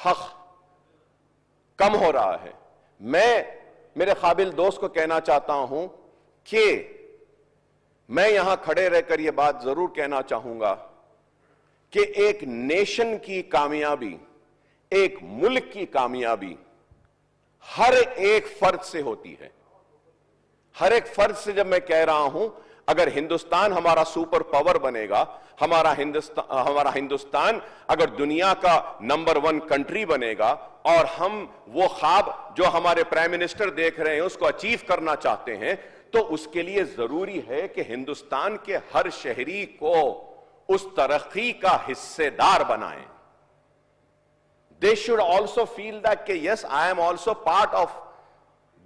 हक कम हो रहा है। मैं मेरे काबिल दोस्त को कहना चाहता हूं कि मैं यहां खड़े रहकर यह बात जरूर कहना चाहूंगा कि एक नेशन की कामयाबी, एक मुल्क की कामयाबी हर एक फर्द से होती है। हर एक फर्द से जब मैं कह रहा हूं, अगर हिंदुस्तान हमारा सुपर पावर बनेगा, हमारा हिंदुस्तान अगर दुनिया का नंबर 1 कंट्री बनेगा और हम वो ख्वाब जो हमारे प्राइम मिनिस्टर देख रहे हैं उसको अचीव करना चाहते हैं, तो उसके लिए जरूरी है कि हिंदुस्तान के हर शहरी को उस तरक्की का हिस्सेदार बनाएं। They should also feel that yes, I am also part of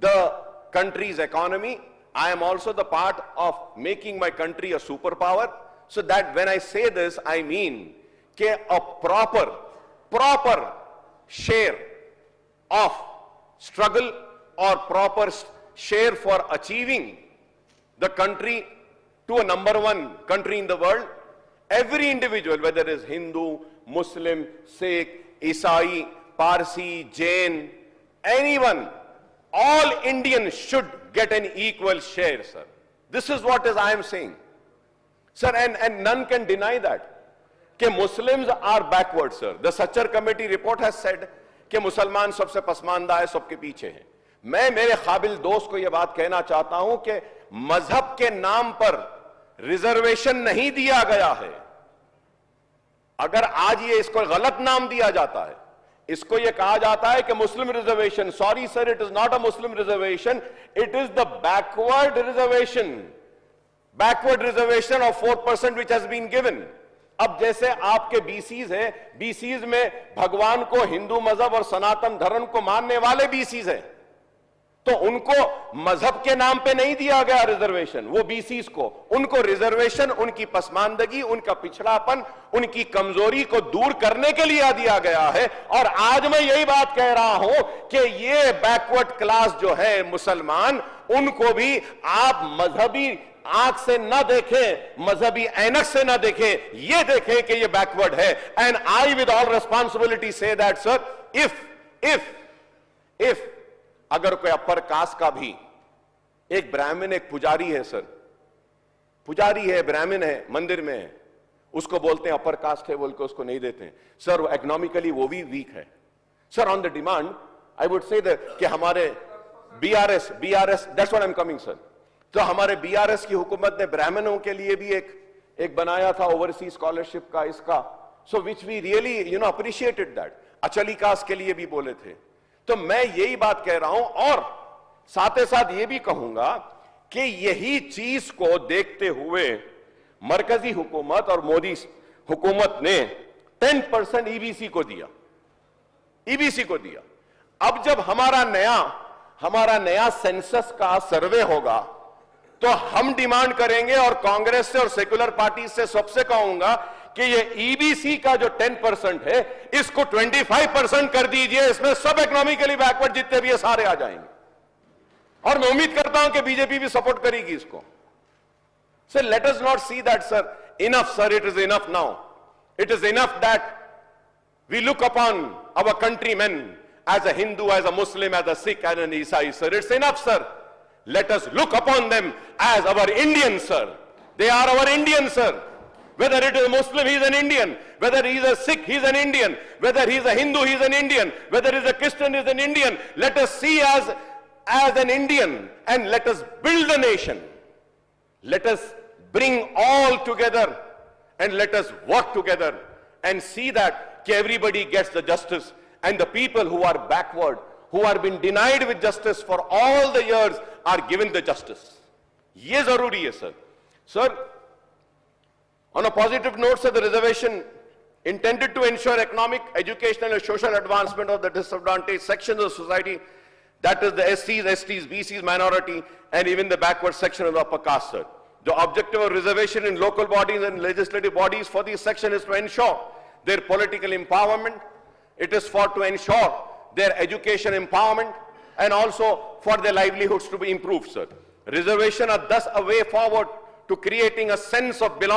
the country's economy. I am also the part of making my country a superpower. So that when I say this, I mean a proper share of struggle or proper share for achieving the country to a number 1 country in the world. Every individual, whether it is Hindu, Muslim, Sikh, Isai, Parsi, Jain, anyone, all Indians should get an equal share, sir. This is what I am saying. Sir, and none can deny that. कि Muslims are backward, sir. The Sachar Committee report has said कि मुसलमान सबसे पसमानदा है, सबके पीछे हैं। मैं मेरे काबिल दोस्त को यह बात कहना चाहता हूं कि मजहब के नाम पर रिजर्वेशन नहीं दिया गया है। अगर आज ये इसको गलत नाम दिया जाता है, इसको ये कहा जाता है कि मुस्लिम reservation, sorry sir, it is not a Muslim reservation, it is the backward reservation of 4% which has been given. अब जैसे आपके बीसीज हैं, बीसीज में भगवान को, हिंदू मजहब और सनातन धर्म को मानने वाले बीसीज हैं, तो उनको मजहब के नाम पे नहीं दिया गया रिजर्वेशन, वो बीसीज को, उनको रिजर्वेशन उनकी पसमानदगी, उनका पिछड़ापन, उनकी कमजोरी को दूर करने के लिए दिया गया है। और आज मैं यही बात कह रहा हूं कि ये बैकवर्ड क्लास जो है मुसलमान, उनको भी आप मजहबी आंख से ना देखें, मजहबी ऐनक से ना देखें, ये देखें कि ये बैकवर्ड है। And I with all responsibility say that sir, if अगर कोई अपर कास्ट का भी, एक ब्राह्मण, एक पुजारी है सर, पुजारी है, ब्राह्मण है, मंदिर में है, उसको बोलते हैं अपर कास्ट है बोल के उसको नहीं देते हैं सर, इकोनॉमिकली वो भी वीक है sir. On the demand I would say कि हमारे BRS that's what I am coming sir. तो हमारे बीआरएस की हुकूमत ने ब्राह्मणों के लिए भी एक बनाया था ओवरसीज स्कॉलरशिप का, इसका, so which we really appreciated that. अचली कास्ट के लिए भी बोले थे। तो मैं यही बात कह रहा हूं और साथ ही साथ यह भी कहूंगा कि यही चीज को देखते हुए मरकजी हुकूमत और मोदी हुकूमत ने 10% ईबीसी को दिया, ईबीसी को दिया। अब जब हमारा नया सेंसस का सर्वे होगा तो हम डिमांड करेंगे और कांग्रेस से और सेक्युलर पार्टी से सबसे कहूंगा कि ये ईबीसी का जो 10% है इसको 25% कर दीजिए। इसमें सब इकोनॉमिकली बैकवर्ड जितने भी है सारे आ जाएंगे और मैं उम्मीद करता हूं कि बीजेपी भी सपोर्ट करेगी इसको। Sir, let us not see that sir, enough sir, it is enough now, it is enough that we look upon our countryman as a Hindu, as a Muslim, as a Sikh, as an Isai, sir. It's enough, sir. Let us look upon them as our Indians, sir. They are our Indians, sir. Whether it is a Muslim, he is an Indian. Whether he is a Sikh, he is an Indian. Whether he is a Hindu, he is an Indian. Whether he is a Christian, he is an Indian. Let us see as an Indian and let us build a nation. Let us bring all together and let us work together and see that everybody gets the justice. And the people who are backward, who are been denied with justice for all the years, are given the justice. Ye zaruri hai, sir. Sir, on a positive note, sir, the reservation intended to ensure economic, educational and social advancement of the disadvantaged sections of society, that is the SCs, STs, BCs, minority, and even the backward section of the upper caste, sir. The objective of reservation in local bodies and legislative bodies for this section is to ensure their political empowerment. It is to ensure their education empowerment and also for their livelihoods to be improved, sir. Reservation are thus a way forward to creating a sense of belonging